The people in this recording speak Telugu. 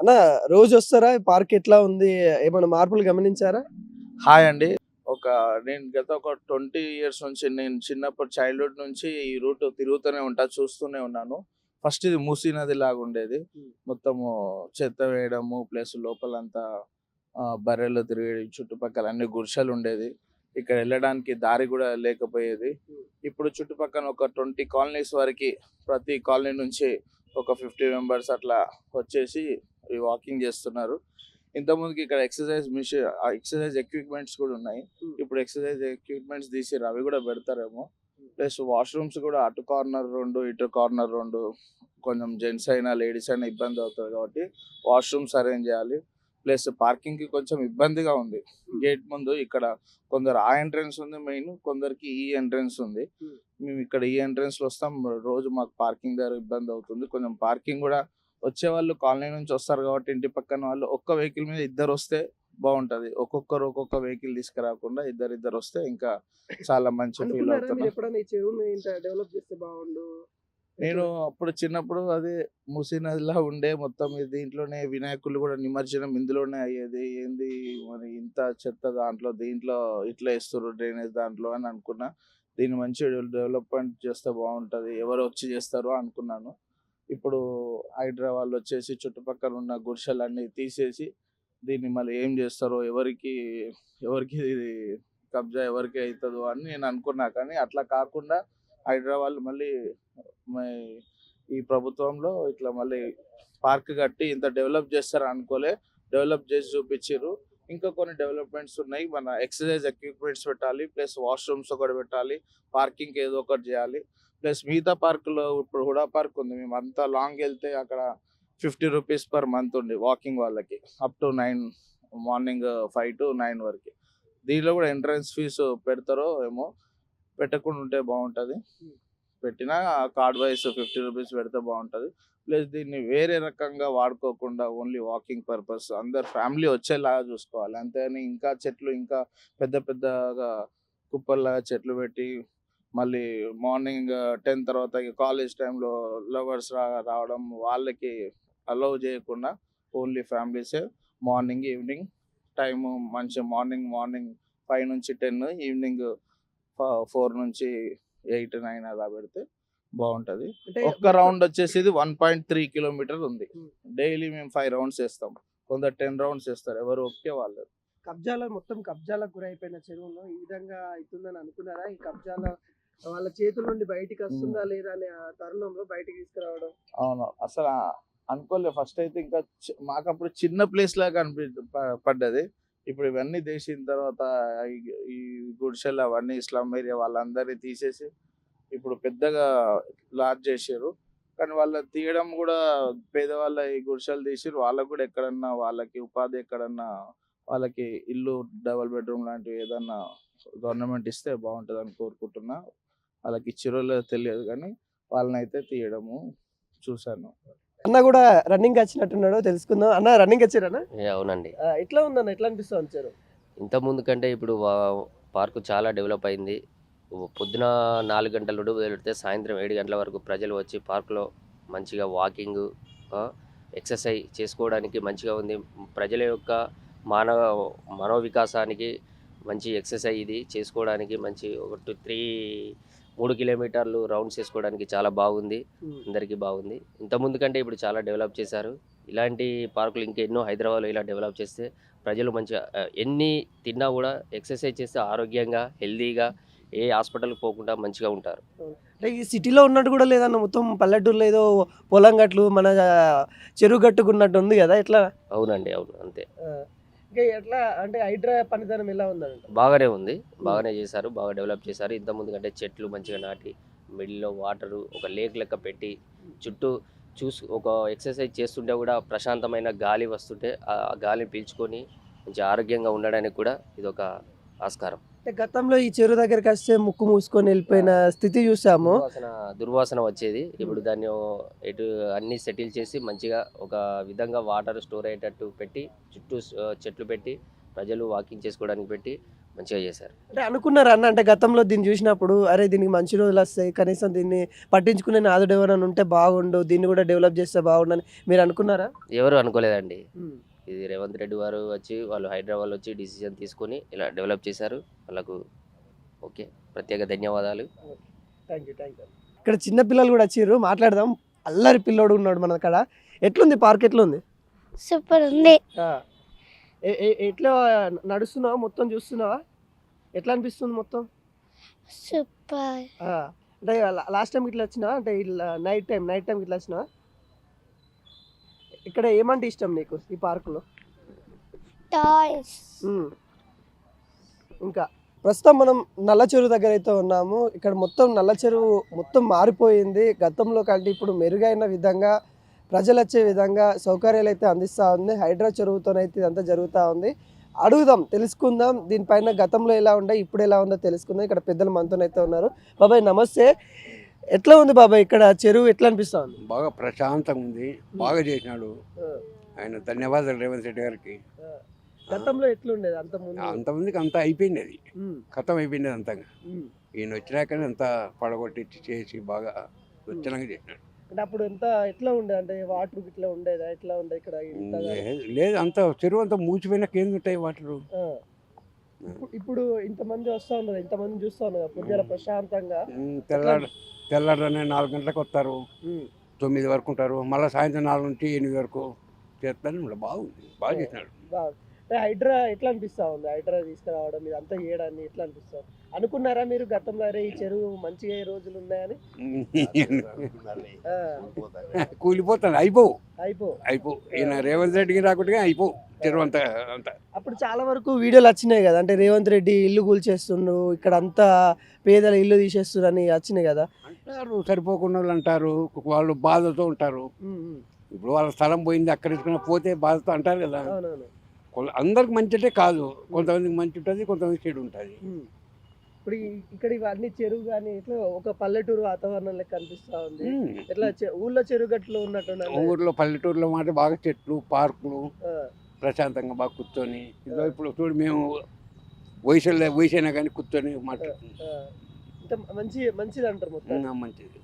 అన్న రోజు వస్తారా? పార్క్ ఎట్లా ఉంది? ఏమైనా మార్పులు గమనించారా? హాయ్ అండి. ఒక నేను గత ఒక 20 ఇయర్స్ నుంచి నేను చిన్నప్పుడు చైల్డ్‌హుడ్ నుంచి ఈ రూట్ తిరుగుతూనే ఉంటా. చూస్తూనే ఉన్నాను. ఫస్ట్ ఇది మూసీ నది లాగుండేది. మొత్తము చెత్త వేయడము ప్లస్ లోపలంతా బర్రెలు తిరిగేవి. చుట్టుపక్కల అన్ని గుడిసెలుండేది. ఇక్కడ వెళ్ళడానికి దారి గూడా లేకపోయేది. ఇప్పుడు చుట్టుపక్కల ఒక 20 కాలనీస్ వరకి ప్రతి కాలనీ నుంచి ఒక 50 మెంబర్స్ అట్లా వచ్చేసి ఈ వాకింగ్ చేస్తున్నారు. ఇంతకుముందుకి ఇక్కడ ఎక్సర్సైజ్ ఎక్విప్మెంట్స్ కూడా ఉన్నాయి. ఇప్పుడు ఎక్సర్సైజ్ ఎక్విప్మెంట్స్ తీసిర్రు. అవి కూడా పెడతారేమో. ప్లస్ వాష్రూమ్స్ కూడా అటు కార్నర్ 2 ఇటు కార్నర్ 2 కొంచెం జెంట్స్ అయినా లేడీస్ అయినా ఇబ్బంది అవుతుంది కాబట్టి వాష్రూమ్స్ అరేంజ్ చేయాలి. ప్లస్ పార్కింగ్కి కొంచెం ఇబ్బందిగా ఉంది. గేట్ ముందు ఇక్కడ కొందరు ఆ ఎంట్రన్స్ ఉంది మెయిన్, కొందరికి ఈ ఎంట్రన్స్ ఉంది. మేము ఇక్కడ ఈ ఎంట్రన్స్లో వస్తాం. రోజు మాకు పార్కింగ్ దగ్గర ఇబ్బంది అవుతుంది. కొంచెం పార్కింగ్ కూడా వచ్చే వాళ్ళు కాలనీ నుంచి వస్తారు కాబట్టి ఇంటి పక్కన వాళ్ళు ఒక్క వెహికల్ మీద ఇద్దరు వస్తే బాగుంటది. ఒక్కొక్కరు ఒక్కొక్క వెహికల్ తీసుకురాకుండా ఇద్దరు వస్తే ఇంకా చాలా మంచి ఫీల్ అనుకున్నారా అవుతున్నా. మీరు ఎప్పుడైనా ఈ చెరువుని ఇంత డెవలప్ చేస్తే బాగుండు? నేను అప్పుడు చిన్నప్పుడు అదే మూసీ నదిలా ఉండే మొత్తం దీంట్లోనే వినాయకులు కూడా నిమజ్జనం ఇందులోనే అయ్యేది. ఏంది మరి ఇంత చెత్త దీంట్లో ఇట్లా వేస్తారు డ్రైనేజ్ దాంట్లో అని అనుకున్నా. దీన్ని మంచి డెవలప్మెంట్ చేస్తే బాగుంటది. ఎవరు వచ్చి చేస్తారో అనుకున్నాను. ఇప్పుడు హైదరాబాద్ వచ్చేసి చుట్టుపక్కల ఉన్న గుడిసెలన్నీ తీసేసి దీన్ని మళ్ళీ ఏం చేస్తారో ఎవరికి ఎవరికి ఇది కబ్జా ఎవరికి అవుతుందో అని నేను అనుకున్నా. కానీ అట్లా కాకుండా హైదరాబాద్ మళ్ళీ ఈ ప్రభుత్వంలో ఇట్లా మళ్ళీ పార్క్ కట్టి ఇంత డెవలప్ చేస్తారు అనుకోలే. డెవలప్ చేసి చూపించారు. ఇంకా కొన్ని డెవలప్మెంట్స్ ఉన్నాయి. మన ఎక్సర్సైజ్ ఎక్విప్మెంట్స్ పెట్టాలి, ప్లస్ వాష్రూమ్స్ ఒకటి పెట్టాలి, పార్కింగ్ ఏదో ఒకటి చేయాలి. ప్లస్ మిగతా పార్కులో ఇప్పుడు హుడా పార్క్ ఉంది. మేము అంతా లాంగ్ వెళ్తే అక్కడ 50 రూపీస్ పర్ మంత్ ఉంది వాకింగ్ వాళ్ళకి, అప్ టు 9 మార్నింగ్ 5 to 9 వరకు. దీనిలో కూడా ఎంట్రన్స్ ఫీజు పెడతారో ఏమో, పెట్టకుండా ఉంటే బాగుంటుంది. పెట్టినా కార్డ్ వైజ్ 50 రూపీస్ పెడితే బాగుంటుంది. ప్లస్ దీన్ని వేరే రకంగా వాడుకోకుండా ఓన్లీ వాకింగ్ పర్పస్ అందరు ఫ్యామిలీ వచ్చేలాగా చూసుకోవాలి. అంతేని ఇంకా చెట్లు ఇంకా పెద్ద పెద్దగా కుప్పల్లాగా చెట్లు పెట్టి మళ్ళీ మార్నింగ్ 10 తర్వాత కాలేజ్ టైంలో లవర్స్ రావడం వాళ్ళకి అలౌ చేయకుండా ఓన్లీ ఫ్యామిలీసే మార్నింగ్ ఈవినింగ్ టైము మంచి మార్నింగ్ 5 నుంచి 10, ఈవినింగ్ 4 నుంచి 8, 9 అలా పెడితే బాగుంటుంది. అంటే ఒక్క రౌండ్ వచ్చేసి ఇది 1.3 కిలోమీటర్ ఉంది. డైలీ మేము 5 రౌండ్స్ వేస్తాం. కొందరు 10 రౌండ్స్ వేస్తారు. ఎవరు ఒకే వాళ్ళు. మొత్తం కబ్జాలకు గురైపోయిన చెరువును ఈ విధంగా అవుతుందని అనుకున్నారా? ఈ కబ్జాల వాళ్ళ చేతుల నుండి బయటికి వస్తుందా లేదా అనే ఆ తరుణంలో బయటికి తీసుకురావడం. అవును, అసలు అనుకోలే. ఫస్ట్ అయితే ఇంకా మాకు అప్పుడు చిన్న ప్లేస్ లాగా పడ్డది. ఇప్పుడు ఇవన్నీ తీసిన తర్వాత ఈ గుడిసెలు అవన్నీ స్లమ్ ఏరియా వాళ్ళందరినీ తీసేసి ఇప్పుడు పెద్దగా లార్జ్ చేసారు. కానీ వాళ్ళ తీయడం కూడా పేదవాళ్ళ ఈ గుడిసెలు తీసి వాళ్ళకు కూడా ఎక్కడన్నా వాళ్ళకి ఉపాధి ఎక్కడన్నా వాళ్ళకి ఇల్లు డబల్ బెడ్రూమ్ లాంటివి ఏదన్నా గవర్నమెంట్ ఇస్తే బాగుంటుంది అని కోరుకుంటున్నా. వాళ్ళకి ఇచ్చిరో లేదో తెలియదు కానీ వాళ్ళనైతే తీయడము చూశాను. అన్న కూడా రన్నింగ్ వచ్చినట్టున్నాడు, తెలుసుకుందాం. అన్న రన్నింగ్ వచ్చారన్నా? అవునండి. ఎట్లా ఉందన్న? ఎట్లా అనిపిస్తుంది చెరువు? ఇంతకుముందు కంటే ఇప్పుడు పార్కు చాలా డెవలప్ అయింది. పొద్దున 4 గంటల నుండి వెళ్తే సాయంత్రం 7 గంటల వరకు ప్రజలు వచ్చి పార్కులో మంచిగా వాకింగ్, ఎక్సర్సైజ్ చేసుకోవడానికి మంచిగా ఉంది. ప్రజల యొక్క మనోవికాసానికి మంచి ఎక్సర్సైజ్ ఇది చేసుకోవడానికి మంచి 3 కిలోమీటర్లు రౌండ్స్ చేసుకోవడానికి చాలా బాగుంది. అందరికీ బాగుంది. ఇంతకుముందు కంటే ఇప్పుడు చాలా డెవలప్ చేశారు. ఇలాంటి పార్కులు ఇంకెన్నో హైదరాబాద్లో ఇలా డెవలప్ చేస్తే ప్రజలు మంచిగా ఎన్ని తిన్నా కూడా ఎక్సర్సైజ్ చేస్తే ఆరోగ్యంగా హెల్దీగా ఏ హాస్పిటల్కి పోకుండా మంచిగా ఉంటారు. అంటే ఈ సిటీలో ఉన్నట్టు కూడా లేదన్న, మొత్తం పల్లెటూరులో ఏదో పొలం గట్లు మన చెరువు గట్టుకున్నట్టు ఉంది కదా, ఎట్లా? అవునండి, అవును, అంతే. ఇంకా ఎట్లా అంటే హైడ్రా పనితనం ఎలా ఉందంట? బాగానే ఉంది, బాగానే చేశారు, బాగా డెవలప్ చేశారు. ఇంతకుముందు కంటే చెట్లు మంచిగా నాటి మిడిల్లో వాటరు ఒక లేక్ లెక్క పెట్టి చుట్టూ ఒక ఎక్సర్సైజ్ చేస్తుంటే కూడా ప్రశాంతమైన గాలి వస్తుంటే ఆ గాలిని పీల్చుకొని మంచి ఆరోగ్యంగా ఉండడానికి కూడా ఇది ఒక ఆస్కారం. అంటే గతంలో ఈ చెరువు దగ్గరికి వస్తే ముక్కు మూసుకొని వెళ్ళిపోయిన స్థితి చూసాము. దుర్వాసన వచ్చేది. ఇప్పుడు దాన్ని ఎటు అన్ని సెటిల్ చేసి మంచిగా ఒక విధంగా వాటర్ స్టోర్ అయ్యేటట్టు పెట్టి చుట్టూ చెట్లు పెట్టి ప్రజలు వాకింగ్ చేసుకోవడానికి పెట్టి మంచిగా చేశారు. అంటే అనుకున్నారా అన్న, అంటే గతంలో దీన్ని చూసినప్పుడు అరే దీనికి మంచి రోజులు వస్తాయి, కనీసం దీన్ని పట్టించుకునే నాదుడు ఎవరైనా ఉంటే బాగుండు, దీన్ని కూడా డెవలప్ చేస్తే బాగుండని మీరు అనుకున్నారా? ఎవరు అనుకోలేదండి. ఇది రేవంత్ రెడ్డి వారు వచ్చి వాళ్ళు హైదరాబాద్ వచ్చి డిసిజన్ తీసుకొని ఇలా డెవలప్ చేశారు. వాళ్ళకు ఓకే, ప్రత్యేక ధన్యవాదాలు. Thank you. ఇక్కడ చిన్న పిల్లలు కూడా వచ్చిర్రు, మాట్లాడదాం. అల్లరి పిల్లోడు ఉన్నాడు మన అక్కడ. ఎట్లుంది పార్క్, ఎట్లుంది? సూపర్ ఉంది. ఎట్లా నడుస్తున్నావా, మొత్తం చూస్తున్నావా? ఎట్లా అనిపిస్తుంది మొత్తం? సూపర్. అంటే లాస్ట్ టైం ఇట్లా వచ్చినా, అంటే ఇట్లా నైట్ టైం ఇట్లా వచ్చినా? ఇక్కడ ఏమంటే ఇష్టం నీకు ఈ పార్కులో? టాయ్స్. ఇంకా ప్రస్తుతం మనం నల్ల చెరువు దగ్గర అయితే ఉన్నాము. ఇక్కడ మొత్తం నల్ల చెరువు మొత్తం మారిపోయింది. గతంలో కంటే ఇప్పుడు మెరుగైన విధంగా, ప్రజలు వచ్చే విధంగా సౌకర్యాలు అయితే అందిస్తూ ఉంది. హైడ్రా చెరువుతోనైతే ఇదంతా జరుగుతూ ఉంది. అడుగుదాం, తెలుసుకుందాం దీనిపైన గతంలో ఎలా ఉండే ఇప్పుడు ఎలా ఉందో తెలుసుకుందాం. ఇక్కడ పెద్దలు మనతోనైతే ఉన్నారు. బాబాయ్ నమస్తే. ఎట్లా ఉంది బాబాయ్ ఇక్కడ చెరువు, ఎట్లా అనిపిస్తా ఉంది? బాగా ప్రశాంతంగా ఉంది, బాగా చేసినాడు ఆయన. ధన్యవాదాలు రేవంత్ రెడ్డి గారికి. గతంలో ఎట్లుండేది అంతకుముందు? అంతమందికి అంతా అయిపోయింది, అది ఖతం అయిపోయింది అంతా. ఈయన వచ్చినాకనే అంతా పడగొట్టి చేసి బాగా స్వచ్ఛంగా చేసినాడు. అంటే అప్పుడు ఎట్లా ఉండేది, అంటే వాటర్ ఇట్లా ఉండేదా, ఎట్లా ఉండే ఇక్కడ? లేదు, అంత చెరువు అంతా మూసిపోయినాక ఏం ఉంటాయి వాటరు. ఇప్పుడు ఇంతమంది వస్తా ఉన్నారు, ఇంతమంది చూస్తా ఉన్నారు పొద్దున ప్రశాంతంగా. తెల్లారనే 4 గంటలకు వస్తారు, 9 వరకు ఉంటారు, మళ్ళీ సాయంత్రం 4 నుంచి 8 వరకు చేస్తాను. బాగుంది, బాగా చేసినాడు. హైడ్రా ఎట్లా అనిపిస్తా ఉంది? హైడ్రా తీసుకురావడం ఇదంతా చేయడాన్ని ఎట్లా అనిపిస్తుంది? అనుకున్నారా మీరు గతంలో అరే ఈ చెరువు మంచిగా ఏ రోజులు ఉన్నాయని? కూలిపోతాను, అయిపో ఈయన రేవంత్ రెడ్డికి రాకుండా అయిపో చెరువు అంతా. అప్పుడు చాలా వరకు వీడియోలు వచ్చినాయి కదా, అంటే రేవంత్ రెడ్డి ఇల్లు కూల్చేస్తుండ్రు, ఇక్కడ అంతా పేదల ఇల్లు తీసేస్తున్నారు అని వచ్చినాయి కదా. అంటారు, సరిపోకుండా వాళ్ళు అంటారు, వాళ్ళు బాధతో ఉంటారు. ఇప్పుడు వాళ్ళ స్థలం పోయింది, అక్కడ తీసుకుని పోతే బాధతో అంటారు కదా. అందరికి మంచి అంటే కాదు, కొంతమందికి మంచి ఉంటుంది, కొంతమందికి చెడు ఉంటుంది. ఇప్పుడు ఇక్కడ ఇవన్నీ చెరువు కానీ ఇట్లా ఒక పల్లెటూరు వాతావరణం లెక్క అనిపిస్తా ఉంది. ఇట్లా ఊళ్ళో చెరువు గట్లు ఉన్నట్టు ఊర్లో పల్లెటూరులో మాట బాగా చెట్లు, పార్కులు, ప్రశాంతంగా బాగా కూర్చొని. ఇప్పుడు చూడు, మేము వయసైనా కానీ కూర్చొని మాట్లాడుతున్నాం. మంచిది అంటారు మొత్తం. మంచిది.